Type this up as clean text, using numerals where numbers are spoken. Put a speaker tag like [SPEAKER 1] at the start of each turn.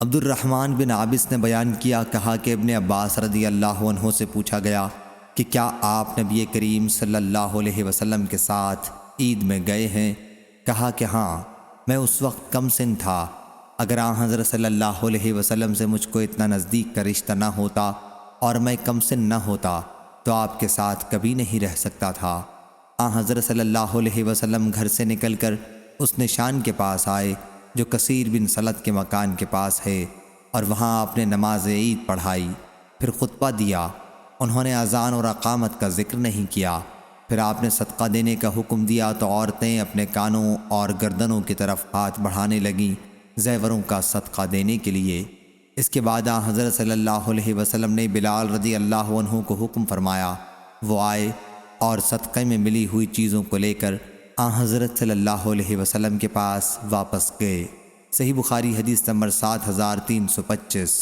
[SPEAKER 1] عبد الرحمن بن عابس نے بیان کیا، کہا کہ ابن عباس رضی اللہ عنہ سے پوچھا گیا کہ کیا آپ نبی کریم صلی اللہ علیہ وسلم کے ساتھ عید میں گئے ہیں؟ کہا کہ ہاں، میں اس وقت کم سن تھا۔ اگر آن حضرت صلی اللہ علیہ وسلم سے مجھ کو اتنا نزدیک کا رشتہ نہ ہوتا اور میں کم سن نہ ہوتا تو آپ کے ساتھ کبھی نہیں رہ سکتا تھا۔ آن حضرت صلی اللہ علیہ وسلم گھر سے نکل کر اس نشان کے پاس آئے جو کثیر بن سلط کے مکان کے پاس ہے، اور وہاں آپ نے نماز عید پڑھائی، پھر خطبہ دیا۔ انہوں نے اذان اور اقامت کا ذکر نہیں کیا۔ پھر آپ نے صدقہ دینے کا حکم دیا تو عورتیں اپنے کانوں اور گردنوں کی طرف ہاتھ بڑھانے لگیں زیوروں کا صدقہ دینے کے لیے۔ اس کے بعد آن حضرت صلی اللہ علیہ وسلم نے بلال رضی اللہ عنہ کو حکم فرمایا، وہ آئے اور صدقے میں ملی ہوئی چیزوں کو لے کر آن حضرت صلی اللہ علیہ وسلم کے پاس واپس گئے۔ صحیح بخاری حدیث نمبر 7325۔